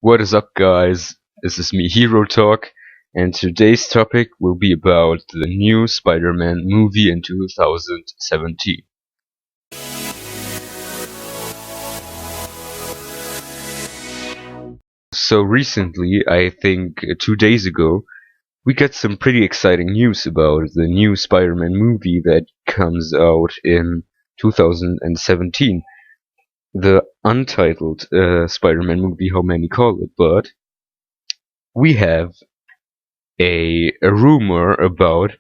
What is up, guys? This is me, Hero Talk, and today's topic will be about the new Spider-Man movie in 2017. So recently, I think 2 days ago, we got some pretty exciting news about the new Spider-Man movie that comes out in 2017. The Untitled Spider-Man movie, how many call it, but we have a rumor about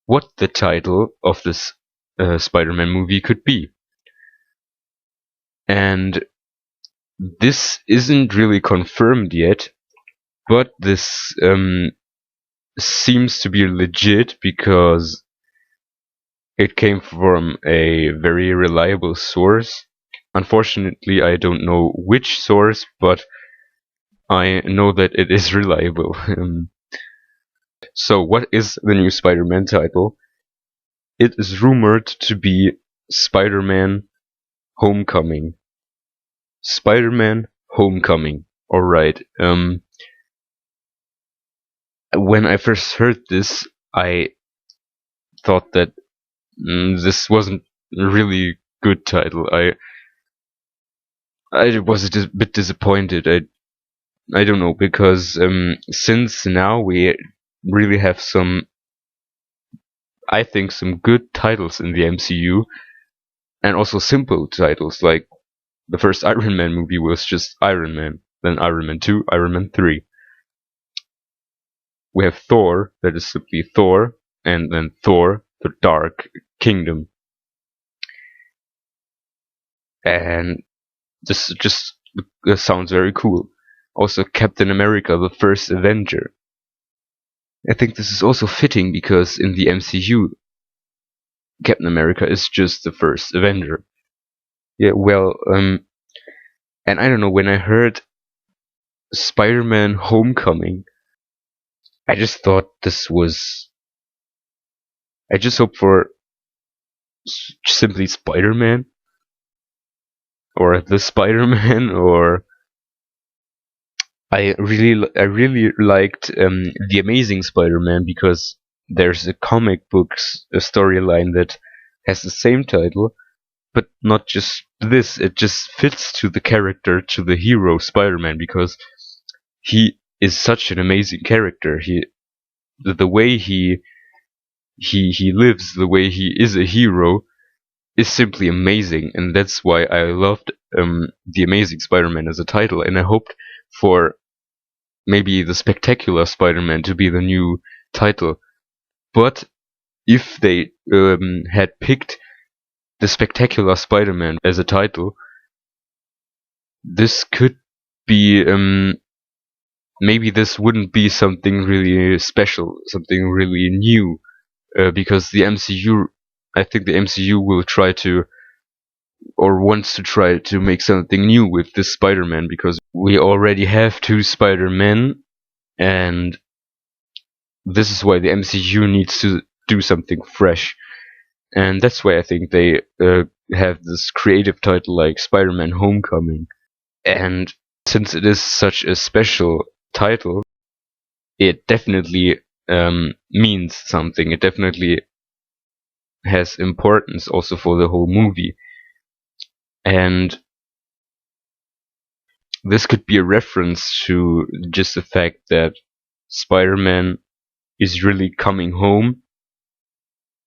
what the title of this Spider-Man movie could be. And this isn't really confirmed yet, but this seems to be legit because it came from a very reliable source. Unfortunately, I don't know which source, but I know that it is reliable. So what is the new Spider-Man title? It is rumored to be Spider-Man Homecoming. Spider-Man Homecoming. Alright, when I first heard this, I thought that this wasn't a really good title. I was a bit disappointed. I don't know, because since now we really have some, I think, some good titles in the MCU, and also simple titles, like the first Iron Man movie was just Iron Man, then Iron Man 2, Iron Man 3. We have Thor, that is simply Thor, and then Thor, the Dark Kingdom. And this just sounds very cool. Also, Captain America, the first Avenger. I think this is also fitting because in the MCU, Captain America is just the first Avenger. Yeah, well, and I don't know, when I heard Spider-Man Homecoming, I just thought this was. I just hope for simply Spider-Man, or the Spider-Man, or I really liked the Amazing Spider-Man because there's a comic books a storyline that has the same title, but not just this. It just fits to the character, to the hero Spider-Man, because he is such an amazing character. The way he lives, the way he is a hero, is simply amazing, and that's why I loved the Amazing Spider-Man as a title, and I hoped for maybe the Spectacular Spider-Man to be the new title. But if they had picked the Spectacular Spider-Man as a title, this could be maybe this wouldn't be something really special, something really new, because the MCU, I think the MCU will try to, or wants to try to make something new with this Spider-Man, because we already have two Spider-Men, and this is why the MCU needs to do something fresh. And that's why I think they have this creative title like Spider-Man Homecoming. And since it is such a special title, it definitely means something. It definitely has importance also for the whole movie. And this could be a reference to just the fact that Spider-Man is really coming home,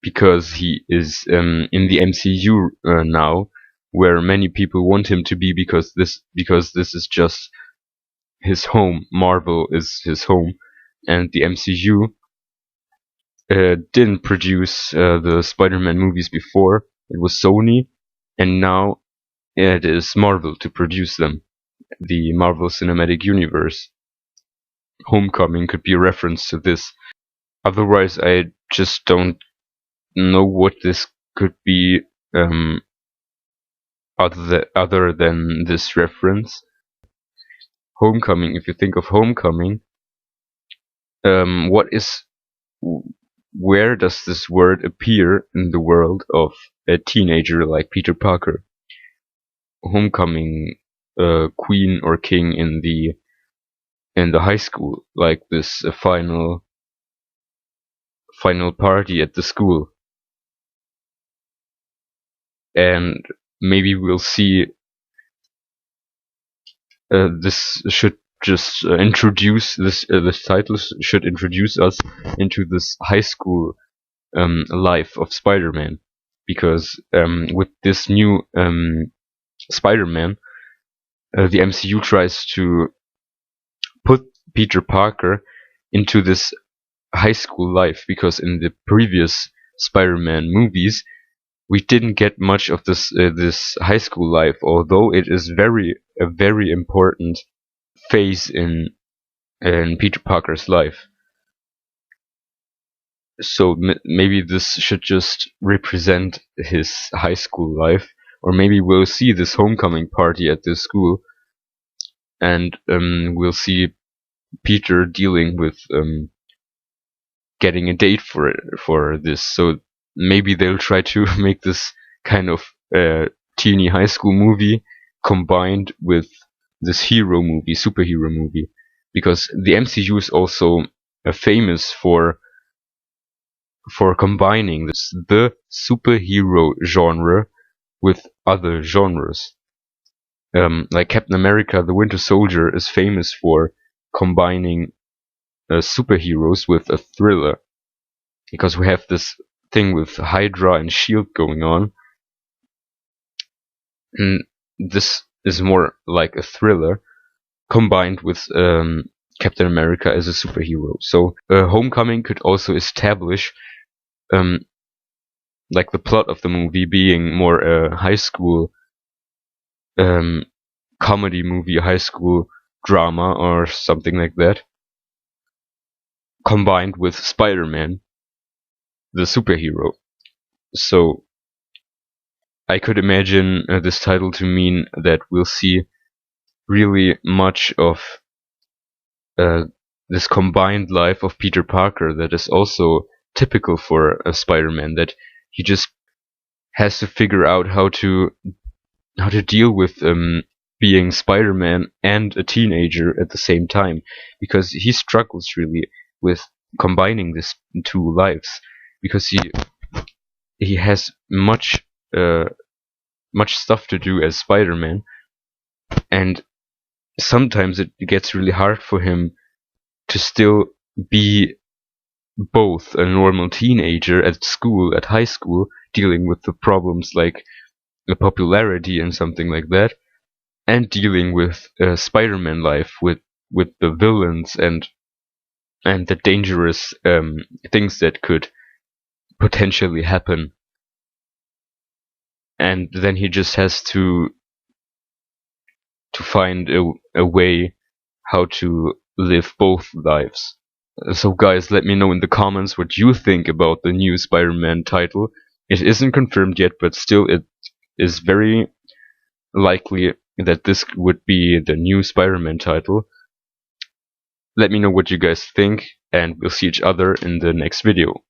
because he is in the MCU now, where many people want him to be, because this is just his home. Marvel is his home, and the MCU didn't produce the Spider-Man movies before. It was Sony, and now it is Marvel to produce them. The Marvel Cinematic Universe. Homecoming could be a reference to this. Otherwise, I just don't know what this could be other than this reference. Homecoming, if you think of Homecoming, where does this word appear in the world of a teenager like Peter Parker? Homecoming, queen or king in the in the high school, like this final party at the school. And maybe we'll see this should just introduce this title should introduce us into this high school life of Spider-Man, because with this new Spider-Man, the MCU tries to put Peter Parker into this high school life, because in the previous Spider-Man movies we didn't get much of this high school life, although it is a very important phase in Peter Parker's life. So maybe this should just represent his high school life, or maybe we'll see this homecoming party at this school, and we'll see Peter dealing with getting a date for this. So maybe they'll try to make this kind of teeny high school movie combined with this superhero movie, because the MCU is also famous for combining the superhero genre with other genres. Like Captain America: The Winter Soldier is famous for combining superheroes with a thriller, because we have this thing with Hydra and Shield going on, and this is more like a thriller combined with Captain America as a superhero. So Homecoming could also establish like the plot of the movie being more a high school comedy movie, a high school drama or something like that, combined with Spider-Man, the superhero. So I could imagine this title to mean that we'll see really much of this combined life of Peter Parker that is also typical for a Spider-Man, that he just has to figure out how to deal with being Spider-Man and a teenager at the same time, because he struggles really with combining these two lives, because he has much stuff to do as Spider-Man, and sometimes it gets really hard for him to still be both a normal teenager at school, at high school, dealing with the problems like the popularity and something like that, and dealing with Spider-Man life, with the villains and the dangerous things that could potentially happen. And then he just has to find a way how to live both lives. So guys, let me know in the comments what you think about the new Spider-Man title. It isn't confirmed yet, but still it is very likely that this would be the new Spider-Man title. Let me know what you guys think, and we'll see each other in the next video.